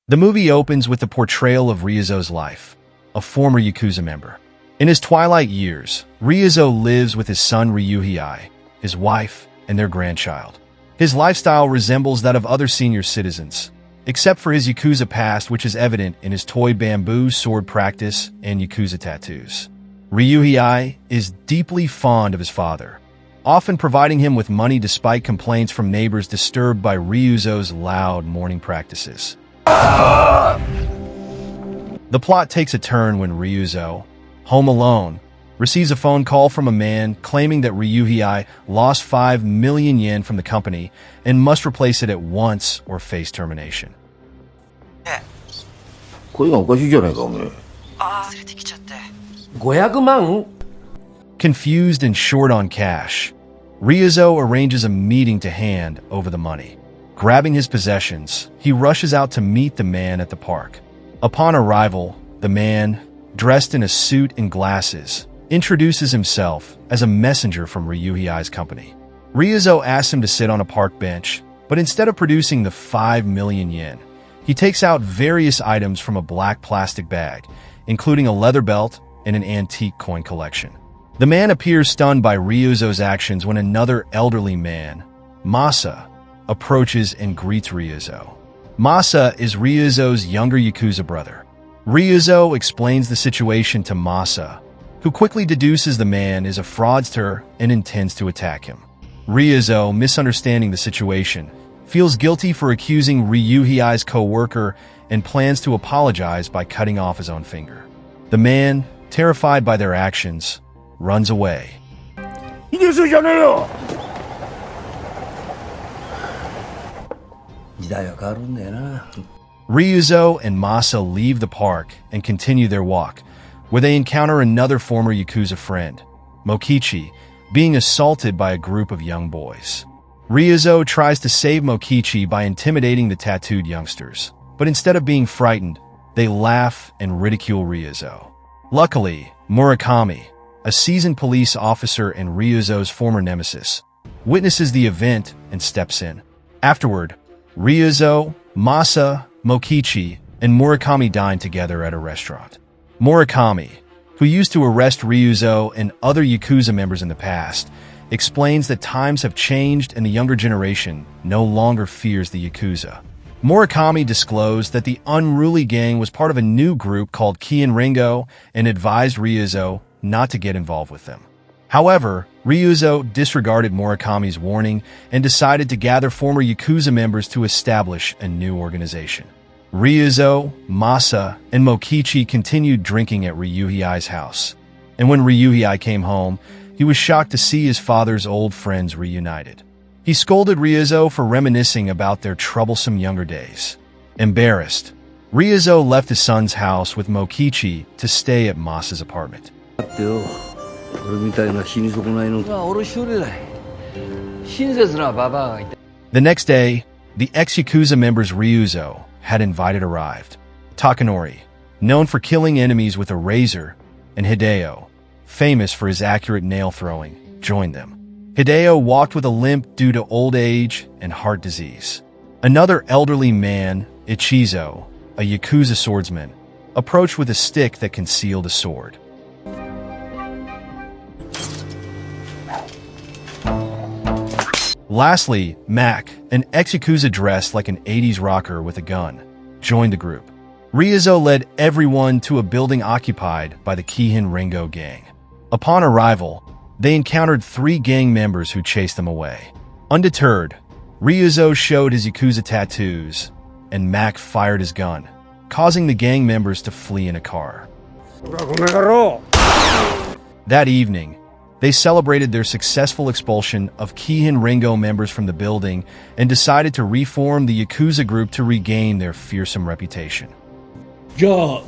The movie opens with the portrayal of Ryuzo's life, a former Yakuza member. In his twilight years, Ryuzo lives with his son Ryuhei, his wife, and their grandchild. His lifestyle resembles that of other senior citizens, except for his Yakuza past, which is evident in his toy bamboo sword practice and Yakuza tattoos. Ryuhei is deeply fond of his father, often providing him with money despite complaints from neighbors disturbed by Ryuzo's loud morning practices. The plot takes a turn when Ryuzo, home alone, receives a phone call from a man claiming that Ryuhei lost 5 million yen from the company and must replace it at once or face termination. Confused and short on cash, Ryuzo arranges a meeting to hand over the money. Grabbing his possessions, he rushes out to meet the man at the park. Upon arrival, the man, dressed in a suit and glasses, introduces himself as a messenger from Ryuhei's company. Ryuzo asks him to sit on a park bench, but instead of producing the 5 million yen, he takes out various items from a black plastic bag, including a leather belt and an antique coin collection. The man appears stunned by Ryuzo's actions when another elderly man, Masa, approaches and greets Ryuzo. Masa is Ryuzo's younger Yakuza brother. Ryuzo explains the situation to Masa, who quickly deduces the man is a fraudster and intends to attack him. Ryuzo, misunderstanding the situation, feels guilty for accusing Ryuhei's co-worker and plans to apologize by cutting off his own finger. The man, terrified by their actions, runs away. Ryuzo and Masa leave the park and continue their walk, where they encounter another former Yakuza friend, Mokichi, being assaulted by a group of young boys. Ryuzo tries to save Mokichi by intimidating the tattooed youngsters, but instead of being frightened, they laugh and ridicule Ryuzo. Luckily, Murakami, a seasoned police officer and Ryuzo's former nemesis, witnesses the event and steps in. Afterward, Ryuzo, Masa, Mokichi, and Murakami dine together at a restaurant. Murakami, who used to arrest Ryuzo and other Yakuza members in the past, explains that times have changed and the younger generation no longer fears the Yakuza. Murakami disclosed that the unruly gang was part of a new group called Kien Ringo and advised Ryuzo not to get involved with them. However, Ryuzo disregarded Murakami's warning and decided to gather former Yakuza members to establish a new organization. Ryuzo, Masa, and Mokichi continued drinking at Ryuhei's house, and when Ryuhei came home, he was shocked to see his father's old friends reunited. He scolded Ryuzo for reminiscing about their troublesome younger days. Embarrassed, Ryuzo left his son's house with Mokichi to stay at Masa's apartment. The next day, the ex-Yakuza members Ryuzo had invited arrived. Takanori, known for killing enemies with a razor, and Hideo, famous for his accurate nail throwing, joined them. Hideo walked with a limp due to old age and heart disease. Another elderly man, Ichizo, a Yakuza swordsman, approached with a stick that concealed a sword. Lastly, Mac, an ex-Yakuza dressed like an 80s rocker with a gun, joined the group. Ryuzo led everyone to a building occupied by the Kien Ringo gang. Upon arrival, they encountered 3 gang members who chased them away. Undeterred, Ryuzo showed his Yakuza tattoos, and Mac fired his gun, causing the gang members to flee in a car. That evening, they celebrated their successful expulsion of Kien Ringo members from the building and decided to reform the Yakuza group to regain their fearsome reputation. So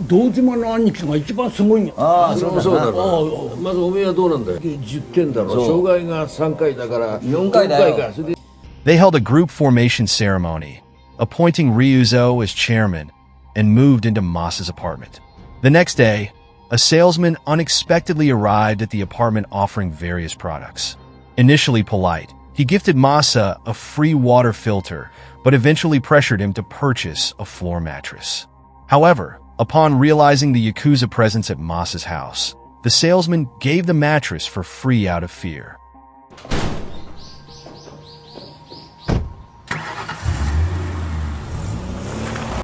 they held a group formation ceremony, appointing Ryuzo as chairman, and moved into Masa's apartment. The next day, a salesman unexpectedly arrived at the apartment offering various products. Initially polite, he gifted Masa a free water filter, but eventually pressured him to purchase a floor mattress. However, upon realizing the Yakuza presence at Masa's house, the salesman gave the mattress for free out of fear.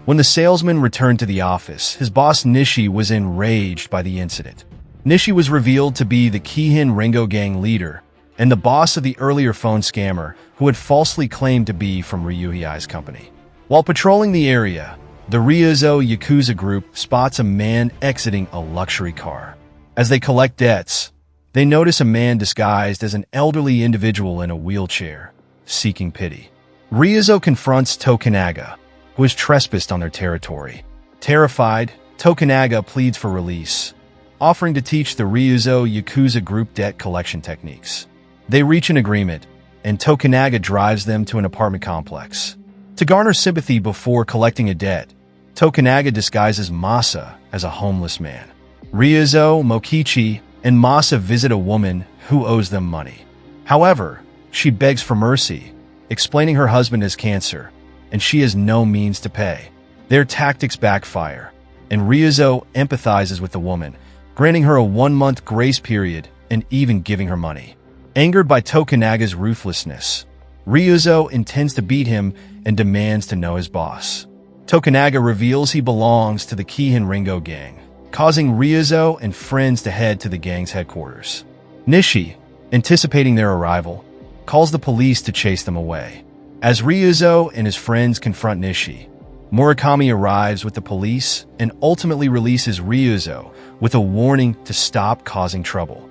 When the salesman returned to the office, his boss Nishi was enraged by the incident. Nishi was revealed to be the Kihin Rengo gang leader and the boss of the earlier phone scammer who had falsely claimed to be from Ryuzo's company. While patrolling the area, the Ryuzo Yakuza group spots a man exiting a luxury car. As they collect debts, they notice a man disguised as an elderly individual in a wheelchair, seeking pity. Ryuzo confronts Tokunaga, who has trespassed on their territory. Terrified, Tokunaga pleads for release, offering to teach the Ryuzo Yakuza group debt collection techniques. They reach an agreement, and Tokunaga drives them to an apartment complex. To garner sympathy before collecting a debt, Tokunaga disguises Masa as a homeless man. Ryuzo, Mokichi, and Masa visit a woman who owes them money. However, she begs for mercy, explaining her husband has cancer, and she has no means to pay. Their tactics backfire, and Ryuzo empathizes with the woman, granting her a 1-month grace period and even giving her money. Angered by Tokunaga's ruthlessness, Ryuzo intends to beat him and demands to know his boss. Tokunaga reveals he belongs to the Kihin Rengo gang, causing Ryuzo and friends to head to the gang's headquarters. Nishi, anticipating their arrival, calls the police to chase them away. As Ryuzo and his friends confront Nishi, Murakami arrives with the police and ultimately releases Ryuzo with a warning to stop causing trouble.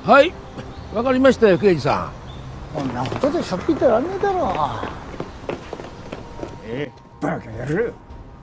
はい、わかりましたよ、刑事さん。こんなことでしょっぴってらんねえだろ。バカ野郎。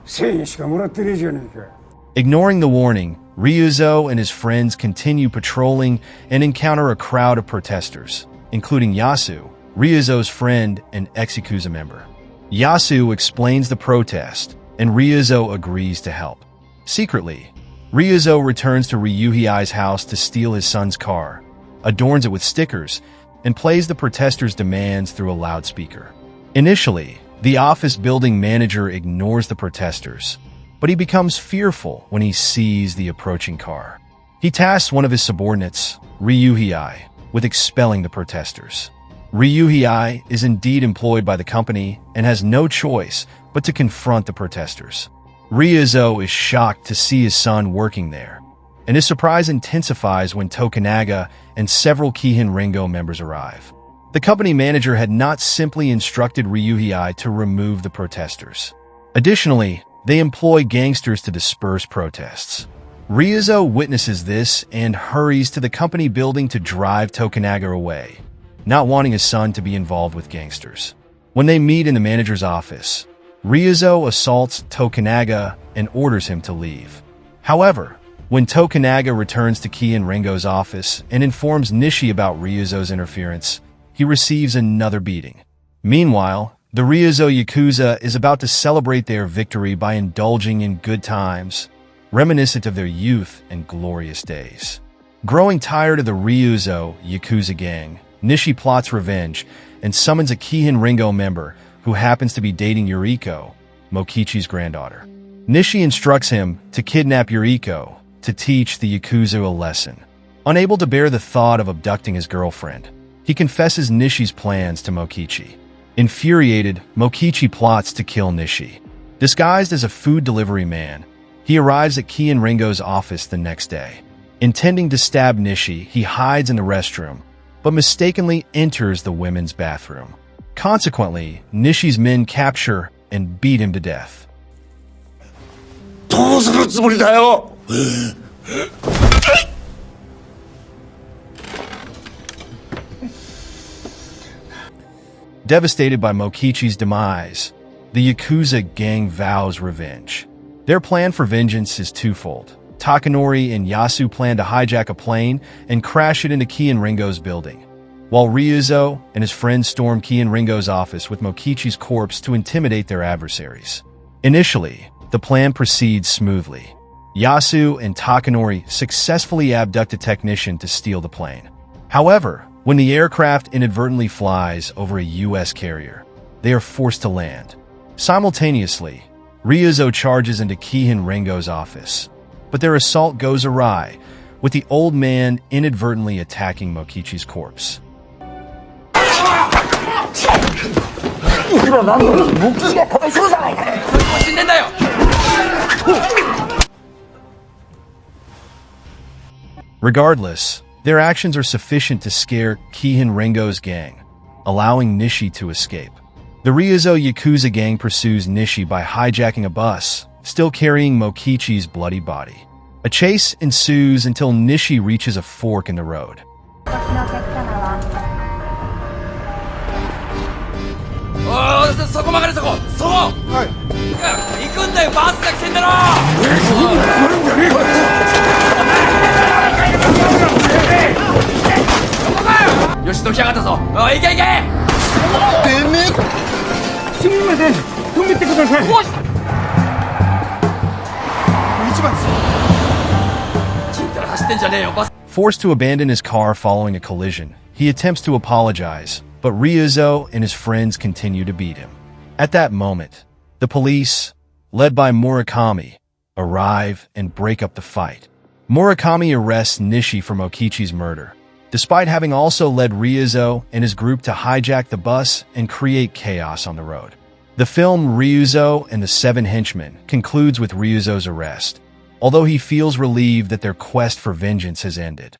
1000円しかもらってねえじゃねえか。 Ignoring the warning, Ryuzo and his friends continue patrolling and encounter a crowd of protesters, including Yasu, Ryuzo's friend and ex-Yakuza member. Yasu explains the protest, and Ryuzo agrees to help. Secretly, Ryuzo returns to Ryuhei's house to steal his son's car, adorns it with stickers, and plays the protesters' demands through a loudspeaker. Initially, the office building manager ignores the protesters, but he becomes fearful when he sees the approaching car. He tasks one of his subordinates, Ryuhei, with expelling the protesters. Ryuhei is indeed employed by the company and has no choice but to confront the protesters. Ryuzo is shocked to see his son working there, and his surprise intensifies when Tokunaga and several Kihin Rengo members arrive. The company manager had not simply instructed Ryuhei to remove the protesters. Additionally, they employ gangsters to disperse protests. Ryuzo witnesses this and hurries to the company building to drive Tokunaga away, not wanting his son to be involved with gangsters. When they meet in the manager's office, Ryuzo assaults Tokunaga and orders him to leave. However, when Tokunaga returns to Kihin Rengo's office and informs Nishi about Ryuzo's interference, he receives another beating. Meanwhile, the Ryuzo Yakuza is about to celebrate their victory by indulging in good times, reminiscent of their youth and glorious days. Growing tired of the Ryuzo Yakuza gang, Nishi plots revenge and summons a Kihin Rengo member who happens to be dating Yuriko, Mokichi's granddaughter. Nishi instructs him to kidnap Yuriko to teach the Yakuza a lesson. Unable to bear the thought of abducting his girlfriend, he confesses Nishi's plans to Mokichi. Infuriated, Mokichi plots to kill Nishi. Disguised as a food delivery man, he arrives at Kihin Rengo's office the next day. Intending to stab Nishi, he hides in the restroom, but mistakenly enters the women's bathroom. Consequently, Nishi's men capture and beat him to death. どうするつもりだよ。Devastated by Mokichi's demise, the Yakuza gang vows revenge. Their plan for vengeance is twofold. Takanori and Yasu plan to hijack a plane and crash it into Kihin Rengo's building, while Ryuzo and his friends storm Kihin Rengo's office with Mokichi's corpse to intimidate their adversaries. Initially, the plan proceeds smoothly. Yasu and Takanori successfully abduct a technician to steal the plane. However, when the aircraft inadvertently flies over a U.S. carrier, they are forced to land, Simultaneously, Ryuzo charges into Kihin Rengo's office, but their assault goes awry, with the old man inadvertently attacking Mokichi's corpse. Regardless, their actions are sufficient to scare Kihin Rengo's gang, allowing Nishi to escape. The Ryuzo Yakuza gang pursues Nishi by hijacking a bus, still carrying Mokichi's bloody body. A chase ensues until Nishi reaches a fork in the road. Forced to abandon his car following a collision, he attempts to apologize, but Ryuzo and his friends continue to beat him. At that moment, the police, led by Murakami, arrive and break up the fight. Murakami arrests Nishi for Mokichi's murder, despite having also led Ryuzo and his group to hijack the bus and create chaos on the road. The film Ryuzo and the Seven Henchmen concludes with Ryuzo's arrest, although he feels relieved that their quest for vengeance has ended.